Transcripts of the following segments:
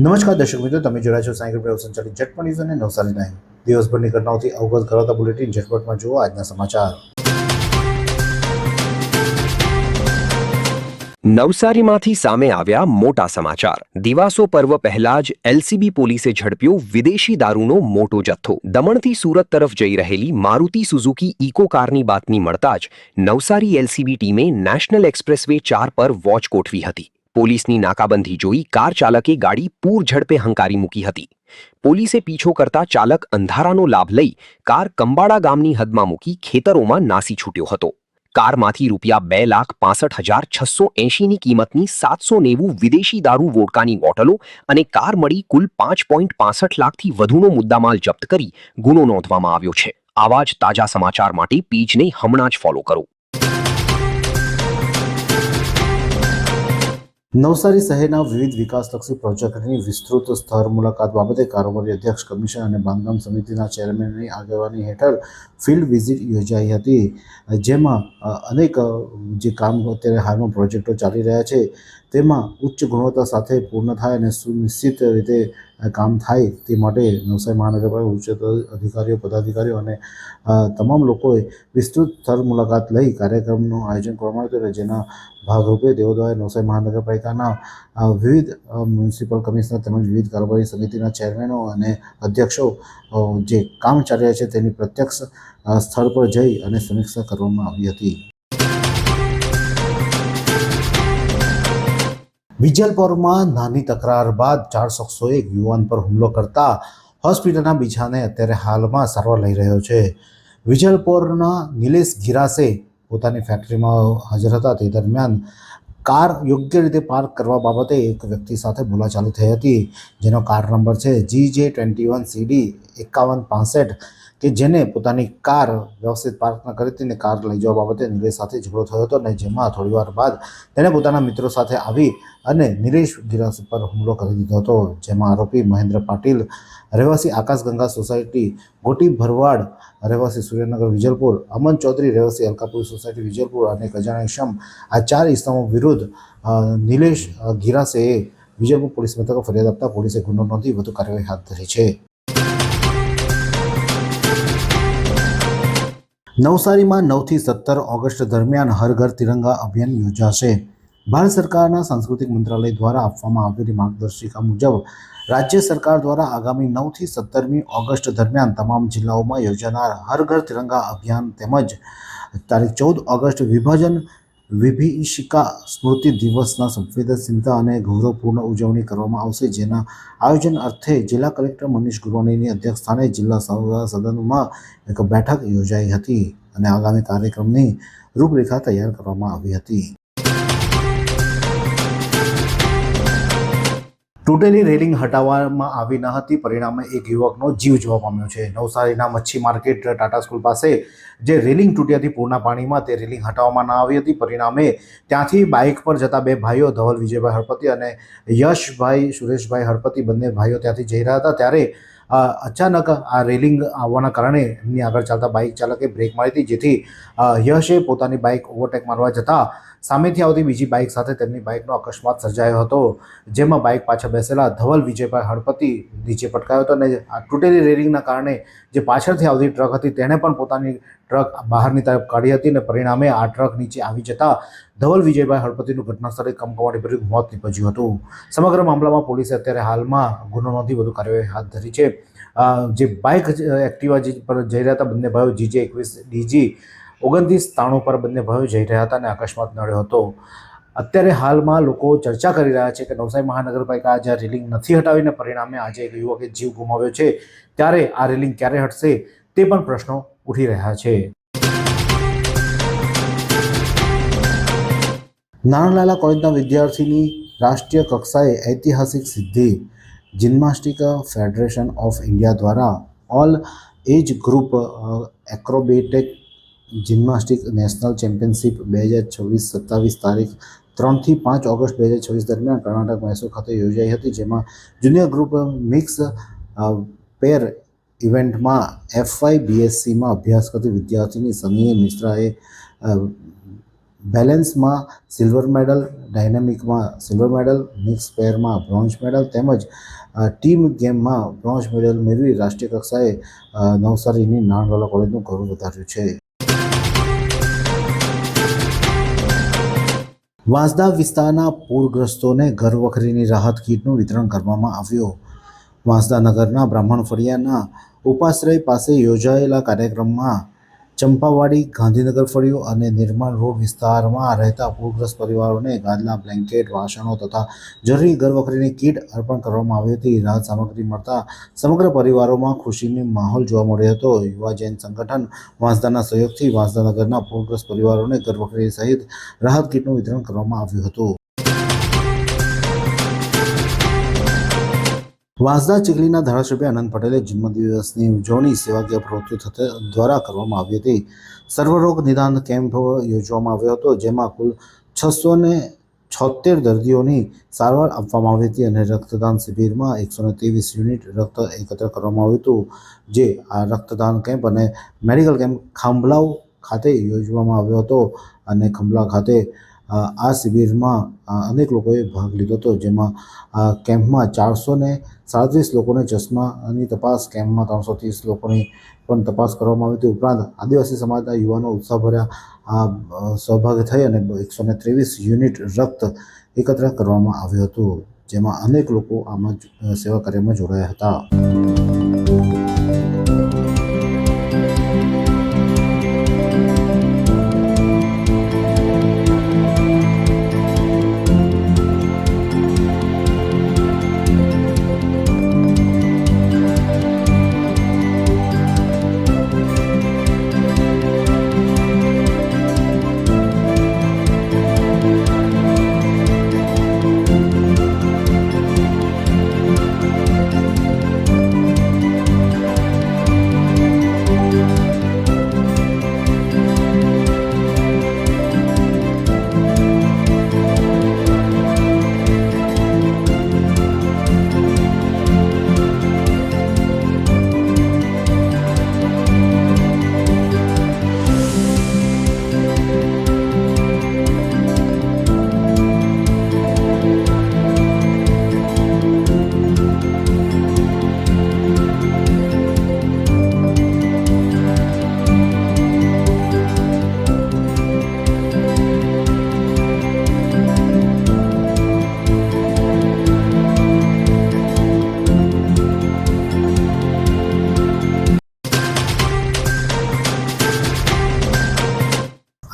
નમસ્કાર દર્શક મિત્રો, તમે જોડ્યા છો સાયકલ પ્રેસ સંચાલિત ઝટપટ ન્યૂઝ અને નવસારી ટાઈમ. દિવસભરની ઘટનાઓથી અવગત કરાવતા બુલેટિન ઝટપટમાં જુઓ આજના સમાચાર. નવસારીમાંથી સામે આવ્યા મોટા સમાચાર. દિવાસો પર્વ પહેલા જ એલસીબી પોલીસે ઝડપ્યો વિદેશી દારૂનો મોટો જથ્થો. દમણથી સુરત તરફ જઈ રહેલી મારુતિ સુઝુકી ઇકો કારની બાતમી મળતા જ નવસારી એલસીબી ટીમે નેશનલ એક્સપ્રેસવે 4 પર વોચ ગોઠવી હતી. પોલીસની નાકાબંધી જોઈ કાર ચાલકે ગાડી પૂર ઝડપે હંકારી મૂકી હતી. પોલીસે પીછો કરતા ચાલક અંધારાનો લાભ લઈ કાર કંબાડા ગામની હદમાં મૂકી ખેતરોમાં નાસી છૂટ્યો હતો. કારમાંથી રૂપિયા 2,65,680ની કિંમતની 790 વિદેશી દારૂ વોડકાની બોટલો અને કાર મળી કુલ 5.65 લાખથી વધુનો મુદ્દામાલ જપ્ત કરી ગુનો નોંધવામાં આવ્યો છે. આવા જ તાજા સમાચાર માટે પેજને હમણાં જ ફોલો કરો. નવસારી શહેરના વિવિધ વિકાસલક્ષી પ્રોજેક્ટની વિસ્તૃત સ્થળ મુલાકાત બાબતે કારોબારી અધ્યક્ષ, કમિશનર અને બાંધકામ સમિતિના ચેરમેનની આગેવાની હેઠળ ફિલ્ડ વિઝિટ યોજાઈ હતી, જેમાં અનેક જે કામ અત્યારે હાલમાં પ્રોજેક્ટો ચાલી રહ્યા છે તેમાં ઉચ્ચ ગુણવત્તા સાથે પૂર્ણ થાય અને સુનિશ્ચિત રીતે કામ થાય તે માટે નવસારી મહાનગરપાલિકા ઉચ્ચ અધિકારીઓ, પદાધિકારીઓ અને તમામ લોકોએ વિસ્તૃત સ્થળ મુલાકાત લઈ કાર્યક્રમનું આયોજન કરવામાં આવ્યું હતું, જેના ભાગરૂપે તેઓ દ્વારા નવસારી મહાનગરપાલિકાના વિવિધ મ્યુનિસિપલ કમિશનર તેમજ વિવિધ કારોબારી સમિતિના ચેરમેનો અને અધ્યક્ષો જે કામ ચાલી રહ્યા છે તેની પ્રત્યક્ષ સ્થળ પર જઈ અને સમીક્ષા કરવામાં આવી હતી. વિજલપોરમાં નાની તકરાર બાદ 4 શખ્સોએ એક યુવાન પર હુમલો કરતા હોસ્પિટલના બીજાને અત્યારે હાલમાં સારવાર લઈ રહ્યો છે. વિજલપોરના નિલેશ ગિરાસે પોતાની ફેક્ટરીમાં હાજર હતા તે દરમિયાન કાર યોગ્ય રીતે પાર્ક કરવા બાબતે એક વ્યક્તિ સાથે બોલાચાલી થઈ હતી, જેનો કાર નંબર છે GJ21CD 5165, કે જેને પોતાની કાર વ્યવસ્થિત પાર્ક ન કરી તેને કાર લઈ જવા બાબતે નિલેશ સાથે ઝઘડો થયો હતો અને જેમાં થોડીવાર બાદ તેણે પોતાના મિત્રો સાથે આવી અને નિલેશ ગિરાસ પર હુમલો કરી દીધો હતો, જેમાં આરોપી મહેન્દ્ર પાટીલ રહેવાસી આકાશગંગા સોસાયટી, ગોટી ભરવાડ રહેવાસી સૂર્યનગર વિજલપુર, અમન ચૌધરી રહેવાસી અલકાપુર સોસાયટી વિજલપુર અને અજાણ્યા ઇસમ, આ 4 ઇસમો વિરુદ્ધ નિલેશ ગિરાસે વિજલપુર પોલીસ મથકે ફરિયાદ આપતા પોલીસે ગુનો નોંધી વધુ કાર્યવાહી હાથ ધરી છે. નવસારીમાં 9 થી 17 ઓગસ્ટ દરમિયાન હર ઘર તિરંગા અભિયાન યોજાશે. ભારત સરકારના સાંસ્કૃતિક મંત્રાલય દ્વારા આપવામાં આવેલી માર્ગદર્શિકા મુજબ રાજ્ય સરકાર દ્વારા આગામી 9 થી 17મી ઓગસ્ટ દરમિયાન તમામ જિલ્લાઓમાં યોજાનાર હર ઘર તિરંગા અભિયાન તેમજ તારીખ 14 ઓગસ્ટ વિભાજન વિભીષિકા સ્મૃતિ દિવસના સંવેદનશીલતા અને ગૌરવપૂર્ણ ઉજવણી કરવામાં આવશે, જેના આયોજન અર્થે જિલ્લા કલેક્ટર મનીષ ગુરવાનીની અધ્યક્ષસ્થાને જિલ્લા સદનમાં એક બેઠક યોજાઈ હતી અને આગામી કાર્યક્રમની રૂપરેખા તૈયાર કરવામાં આવી હતી. તૂટેલી રેલિંગ હટાવવામાં આવી ન હતી, પરિણામે એક યુવકનો જીવ જવા પામ્યો છે. નવસારીના મચ્છી માર્કેટ ટાટા સ્કૂલ પાસે જે રેલિંગ તૂટી હતી પૂરના પાણીમાં, તે રેલિંગ હટાવવામાં ન આવી હતી, પરિણામે ત્યાંથી બાઇક પર જતા 2 ભાઈઓ ધવલ વિજયભાઈ હળપતિ અને યશભાઈ સુરેશભાઈ હળપતિ, બંને ભાઈઓ ત્યાંથી જઈ રહ્યા હતા ત્યારે અચાનક આ રેલિંગ આવવાના કારણે એમની આગળ ચાલતા બાઇક ચાલકે બ્રેક મારી હતી, જેથી યશે પોતાની બાઇક ઓવરટેક મારવા જતાં સામેથી આવતી બીજી બાઇક સાથે તેમની બાઇકનો અકસ્માત સર્જાયો હતો, જેમાં બાઇક પાછળ બેસેલા ધવલ વિજયભાઈ હળપતિ નીચે પટકાયો હતો અને આ તૂટેલી રેલિંગના કારણે જે પાછળથી આવતી ટ્રક હતી તેણે પણ પોતાની ટ્રક બહારની તરફ કાઢી હતી અને પરિણામે આ ટ્રક નીચે આવી જતાં ધવલ વિજયભાઈ હળપતિનું ઘટનાસ્થળે કમકમાટીભર્યું મોત નીપજ્યું હતું. સમગ્ર મામલામાં પોલીસે અત્યારે હાલમાં ગુનો નોંધી વધુ કાર્યવાહી હાથ ધરી છે. જે બાઇક એક્ટિવા પર જઈ રહ્યા હતા બંને ભાઈઓ GJ21DG 2993 પર બંને ભાઈઓ જઈ રહ્યા હતા અને અકસ્માત નડ્યો હતો. અત્યારે હાલમાં લોકો ચર્ચા કરી રહ્યા છે કે નવસારી મહાનગરપાલિકા આજે રેલિંગ નથી હટાવીને પરિણામે આજે એક યુવકે જીવ ગુમાવ્યો છે, ત્યારે આ રેલિંગ ક્યારે હટશે તે પણ પ્રશ્નો ઉઠી રહ્યા છે. નાનાલાલા કોલેજના વિદ્યાર્થીની રાષ્ટ્રીય કક્ષાએ ઐતિહાસિક સિદ્ધિ. જિમ્નાસ્ટિક ફેડરેશન ઓફ ઇન્ડિયા દ્વારા all age group acrobatic gymnastic national championship 2026-27 તારીખ 3 થી 5 ઓગસ્ટ 2026 દરમિયાન કર્ણાટક મૈસૂર ખાતે યોજાઈ હતી, જેમાં જુનિયર ગ્રુપ મિક્સ પેર ઇવેન્ટમાં FY BScમાં અભ્યાસ કરતી વિદ્યાર્થીની સમીએ મિશ્રાએ બેલેન્સમાં સિલ્વર મેડલ, ડાયનેમિકમાં સિલ્વર મેડલ, મિક્સ પેરમાં બ્રોન્ઝ મેડલ તેમજ ટીમ ગેમમાં બ્રોન્ઝ મેડલ મેળવી રાષ્ટ્રીય કક્ષાએ નવસારીની નાણવાલા કોલેજનું ગૌરવ વધાર્યું છે. વાંસદા વિસ્તારના પૂરગ્રસ્તોને ઘરવખરીની રાહત કીટનું વિતરણ કરવામાં આવ્યું. વાંસદા નગરના બ્રાહ્મણ ફળિયાના ઉપાશ્રય પાસે યોજાયેલા કાર્યક્રમમાં ચંપાવાડી, ગાંધીનગર ફળિયું અને નિર્માણ રોડ વિસ્તારમાં રહેતા પૂરગ્રસ્ત પરિવારોને ગાદલા, બ્લેન્કેટ, વાસણો તથા જરૂરી ઘરવખરીની કીટ અર્પણ કરવામાં આવી હતી. રાહત સામગ્રી મળતા સમગ્ર પરિવારોમાં ખુશીનો માહોલ જોવા મળ્યો હતો. યુવા જૈન સંગઠન વાંસદાના સહયોગથી વાંસદા નગરના પૂરગ્રસ્ત પરિવારોને ઘરવખરી સહિત રાહત કીટનું વિતરણ કરવામાં આવ્યું હતું. વાંસદા ચીખલીના ધારાસભ્ય આનંદ પટેલે જન્મદિવસની ઉજવણી સેવાકીય પ્રવૃત્તિઓ દ્વારા કરવામાં આવી હતી. સર્વરોગ નિદાન કેમ્પ યોજવામાં આવ્યો હતો, જેમાં કુલ 676 દર્દીઓની સારવાર આપવામાં આવી હતી અને રક્તદાન શિબિરમાં 123 યુનિટ રક્ત એકત્ર કરવામાં આવ્યું હતું. જે આ રક્તદાન કેમ્પ અને મેડિકલ કેમ્પ ખાંભલાવ ખાતે યોજવામાં આવ્યો હતો અને ખંભલા ખાતે આ શિબિરમાં અનેક લોકોએ ભાગ લીધો હતો. જેમાં આ કેમ્પમાં 437 લોકોને ચશ્માની તપાસ, કેમ્પમાં 330 લોકોની પણ તપાસ કરવામાં આવી હતી. ઉપરાંત આદિવાસી સમાજના યુવાનો ઉત્સાહભર્યા આ સહભાગી થઈ અને 123 યુનિટ રક્ત એકત્ર કરવામાં આવ્યું હતું, જેમાં અનેક લોકો આમાં સેવા કાર્યમાં જોડાયા હતા.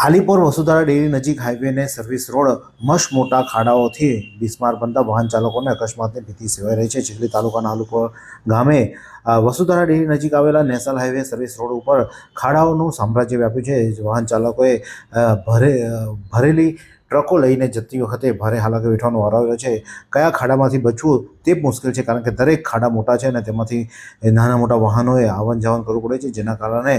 આલીપોર વસુધારા ડેરી નજીક હાઈવેને સર્વિસ રોડ મસ્ત મોટા ખાડાઓથી બિસ્માર બનતા વાહન ચાલકોને અકસ્માતની ભીતિ સેવાઈ રહી છે. ચીખલી તાલુકાના આલીપોર ગામે વસુધારા ડેરી નજીક આવેલા નેશનલ હાઈવે સર્વિસ રોડ ઉપર ખાડાઓનું સામ્રાજ્ય વ્યાપ્યું છે. વાહન ચાલકોએ ભરેલી ટ્રકો લઈને જતી વખતે ભારે હાલાકી વેઠવાનો વારો આવ્યો છે. કયા ખાડામાંથી બચવું તે મુશ્કેલ છે, કારણ કે દરેક ખાડા મોટા છે અને તેમાંથી નાના મોટા વાહનોએ આવન જાવન કરવું પડે છે, જેના કારણે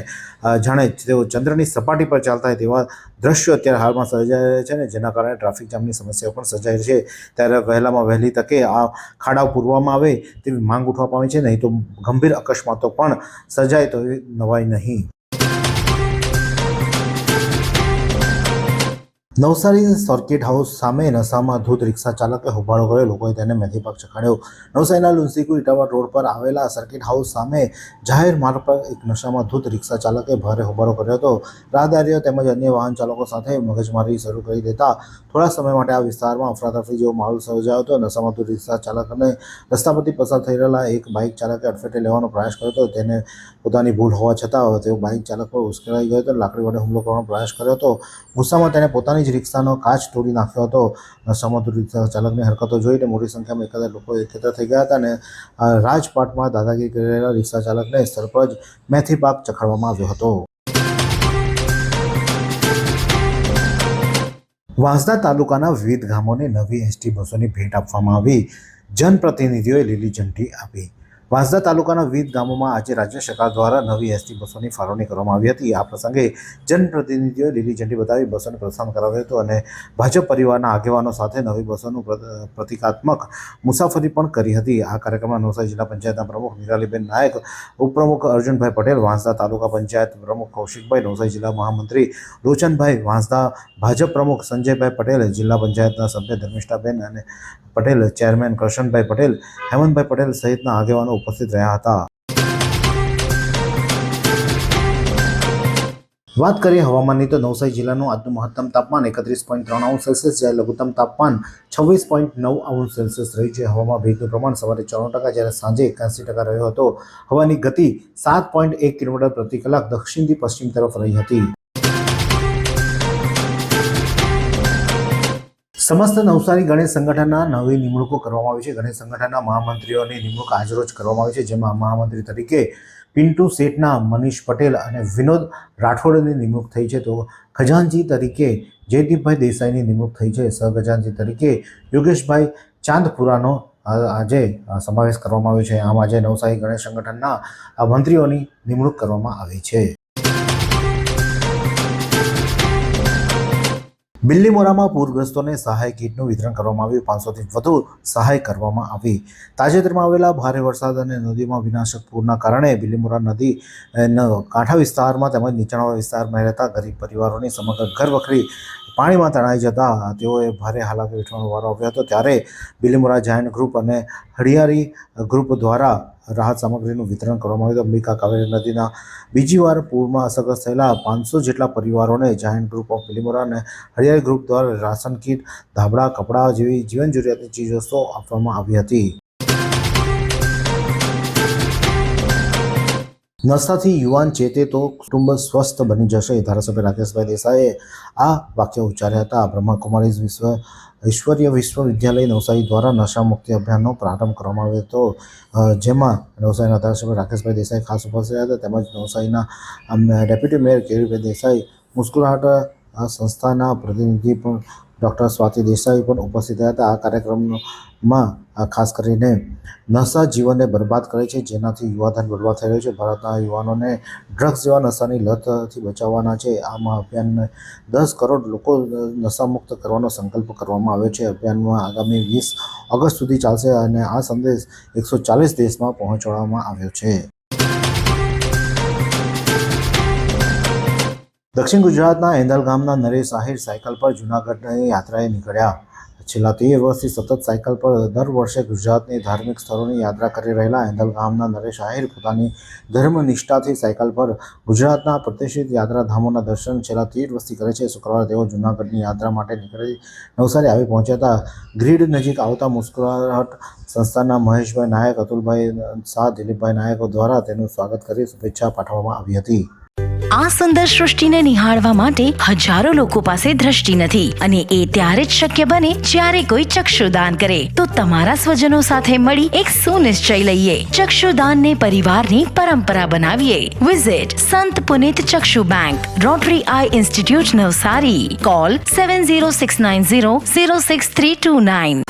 જાણે તેઓ ચંદ્રની સપાટી પર ચાલતા હોય તેવા દ્રશ્યો અત્યારે હાલમાં સર્જાઈ રહ્યા છે અને જેના કારણે ટ્રાફિક જામની સમસ્યાઓ પણ સર્જાઈ છે. ત્યારે વહેલામાં વહેલી તકે આ ખાડાઓ પૂરવામાં આવે તેવી માંગ ઉઠવા પામી છે, નહીં તો ગંભીર અકસ્માતો પણ સર્જાય તો નવાઈ નહીં. નવસારી સર્કિટ હાઉસ સામે નશામાં ધૂત રિક્ષા ચાલકે હોબાળો કર્યો. લોકોએ તેને મેથીપાક ચખાડ્યો. નવસારીના લુન્સીકુ ઇટાવા રોડ પર આવેલા સર્કિટ હાઉસ સામે જાહેર માર્ગ પર એક નશામાં ધૂત રિક્ષા ચાલકે ભારે હોબાળો કર્યો હતો. રાહદારીઓ તેમજ અન્ય વાહન ચાલકો સાથે મગજમારી શરૂ કરી દેતા થોડા સમય માટે આ વિસ્તારમાં અફરાતફરી જેવો માહોલ સર્જાયો હતો. નશામાં ધૂત રિક્ષા ચાલકને રસ્તા પરથી પસાર થઈ રહેલા એક બાઇક ચાલકે અડફેટે લેવાનો પ્રયાસ કર્યો હતો. તેને પોતાની ભૂલ હોવા છતાં તેઓ બાઇક ચાલક પર ઉશ્કેરાઈ ગયો હતો. લાકડી વડે હુમલો કરવાનો પ્રયાસ કર્યો હતો. ગુસ્સામાં તેને પોતાની રિક્ષાનો કાચ તોડી નાખ્યો હતો. નશામાં ધૂત રિક્ષા ચાલકની હરકતો જોઈને મોટી સંખ્યામાં એકાદ લોકો એકત્ર થઈ ગયા હતા અને રાજપાટમાં દાદાગીરી કરી રહેલા રિક્ષા ચાલકને સ્થળ પર જ મેથીપાક ચખાડવામાં આવ્યો હતો. વાંસદા તાલુકાના વિવિધ ગામોને નવી એસટી બસોની ભેટ આપવામાં આવી. જનપ્રતિનિધિઓએ લીલી ઝંડી આપી. વાંસદા તાલુકાના વિવિધ ગામોમાં આજે રાજ્ય સરકાર દ્વારા નવી એસટી બસોની ફાળવણી કરવામાં આવી હતી. આ પ્રસંગે જનપ્રતિનિધિઓએ લીલી ઝંડી બતાવી બસોને પ્રસ્થાન કરાવ્યું હતું અને ભાજપ પરિવારના આગેવાનો સાથે નવી બસોનું પ્રતિકાત્મક મુસાફરી પણ કરી હતી. આ કાર્યક્રમમાં નવસારી જિલ્લા પંચાયતના પ્રમુખ નિરાલીબેન નાયક, ઉપપ્રમુખ અર્જુનભાઈ પટેલ, વાંસદા તાલુકા પંચાયત પ્રમુખ કૌશિકભાઈ, નવસારી જિલ્લા મહામંત્રી લોચનભાઈ, વાંસદા ભાજપ પ્રમુખ સંજયભાઈ પટેલ, જિલ્લા પંચાયતના સભ્ય ધર્મિષ્ઠાબેન અને પટેલ, ચેરમેન કરશનભાઈ પટેલ, હેમંતભાઈ પટેલ સહિતના આગેવાનો ઉપસ્થિત રહ્યા હતા. વાત કરીએ હવામાનની તો નવસારી જિલ્લાનું આજનું મહત્તમ તાપમાન 31.3 સેલ્સિયસ જ્યારે લઘુત્તમ તાપમાન 26.9 સેલ્સિયસ રહ્યું છે. હવામાં ભેજનું પ્રમાણ સવારે 94% જ્યારે સાંજે 81% રહ્યો હતો. હવાની ગતિ 7.1 કિલોમીટર પ્રતિ કલાક દક્ષિણથી પશ્ચિમ તરફ રહી હતી. સમસ્ત નવસારી ગણેશ સંગઠનના નવી નિમણૂકો કરવામાં આવી છે. ગણેશ સંગઠનના મહામંત્રીઓની નિમણૂક આજરોજ કરવામાં આવી છે, જેમાં મહામંત્રી તરીકે પિન્ટુ શેઠના મનીષ પટેલ અને વિનોદ રાઠોડની નિમણૂક થઈ છે. તો ખજાનચી તરીકે જયદીપભાઈ દેસાઈની નિમણૂક થઈ છે. સહખજાનચી તરીકે યોગેશભાઈ ચાંદપુરાનો આજે સમાવેશ કરવામાં આવ્યો છે. આમ આજે નવસારી ગણેશ સંગઠનના મંત્રીઓની નિમણૂક કરવામાં આવી છે. બિલ્લીમોરામાં પૂરગ્રસ્તોને સહાય કીટનું વિતરણ કરવામાં આવ્યું. 500થી વધુ સહાય કરવામાં આવી. તાજેતરમાં આવેલા ભારે વરસાદ અને નદીમાં વિનાશક પૂરના કારણે બિલ્લીમોરા નદી કાંઠા વિસ્તારમાં તેમજ નીચાણવાળા વિસ્તારમાં રહેતા ગરીબ પરિવારોની સમગ્ર ઘરવખરી પાણીમાં તણાઈ જતા તેઓએ ભારે હાલાકી વેઠવાનો વારો આવ્યો હતો. ત્યારે બિલ્લીમોરા જાયન્ટ ગ્રુપ અને હળિયારી ગ્રુપ દ્વારા રાહત સામગ્રીનું વિતરણ કરવામાં આવ્યું. અંબિકા કાવેરી નદીના બીજી વાર પૂરમાં અસરગ્રસ્ત થયેલા 500 જેટલા પરિવારોને જાયન્ટ ગ્રુપ ઓફ બિલ્લીમોરા અને હરિયાળી ગ્રુપ દ્વારા રાશન કીટ, ધાબળા, કપડાં જેવી જીવન જરૂરિયાતની ચીજવસ્તુઓ આપવામાં આવી હતી. નશાથી યુવાન ચેતે તો કુટુંબ સ્વસ્થ બની જશે. ધારાસભ્ય રાકેશભાઈ દેસાઈએ આ વાક્ય ઉચ્ચાર્યા હતા. બ્રહ્માકુમારી ઈશ્વરીય વિશ્વવિદ્યાલય નવસારી દ્વારા નશા મુક્તિ અભિયાનનો પ્રારંભ કરવામાં આવ્યો હતો, જેમાં નવસારીના ધારાસભ્ય રાકેશભાઈ દેસાઈ ખાસ ઉપસ્થિત રહ્યા હતા. તેમજ નવસારીના ડેપ્યુટી મેયર કેયુરભાઈ દેસાઈ, મુસ્કુરાહટ સંસ્થાના પ્રતિનિધિ પણ ડૉક્ટર સ્વાતિ દેસાઈ પણ ઉપસ્થિત રહ્યા હતા. આ કાર્યક્રમમાં ખાસ કરીને નશા જીવનને બરબાદ કરે છે, જેનાથી યુવાધન બરબાદ થઈ રહ્યું છે. ભારતના યુવાનોને ડ્રગ્સ જેવા નશાની લતથી બચાવવાના છે. આમાં અભિયાનને 10 કરોડ લોકો નશામુક્ત કરવાનો સંકલ્પ કરવામાં આવ્યો છે. અભિયાનમાં આગામી 20 ઓગસ્ટ સુધી ચાલશે અને આ સંદેશ 140 દેશમાં પહોંચાડવામાં આવ્યો છે. દક્ષિણ ગુજરાતના એંધલ ગામના નરેશ આહિર સાયકલ પર જૂનાગઢની યાત્રાએ નીકળ્યા. છેલ્લા 13 વર્ષથી સતત સાયકલ પર દર વર્ષે ગુજરાતની ધાર્મિક સ્થળોની યાત્રા કરી રહેલા એંધલ ગામના નરેશ આહિર પોતાની ધર્મનિષ્ઠાથી સાયકલ પર ગુજરાતના પ્રતિષ્ઠિત યાત્રાધામોના દર્શન છેલ્લા 13 વર્ષથી કરે છે. શુક્રવારે તેઓ જૂનાગઢની યાત્રા માટે નીકળી નવસારી આવી પહોંચ્યા હતા. ગ્રીડ નજીક આવતા મુસ્કુરાહટ સંસ્થાના મહેશભાઈ નાયક, અતુલભાઈ શાહ, દિલીપભાઈ નાયકો દ્વારા તેનું સ્વાગત કરી શુભેચ્છા પાઠવવામાં આવી હતી. આ સુંદર સૃષ્ટિને નિહાળવા માટે હજારો લોકો પાસે દ્રષ્ટિ નથી અને એ ત્યારે જ શક્ય બને જ્યારે કોઈ ચક્ષુદાન કરે. તો તમારા સ્વજનો સાથે મળી એક સુનિશ્ચય લઈએ. ચક્ષુદાનને પરિવારની પરંપરા બનાવીએ. Visit Sant Punit Chakshu bank, Rotary eye institute Navsari. Call 7069006329.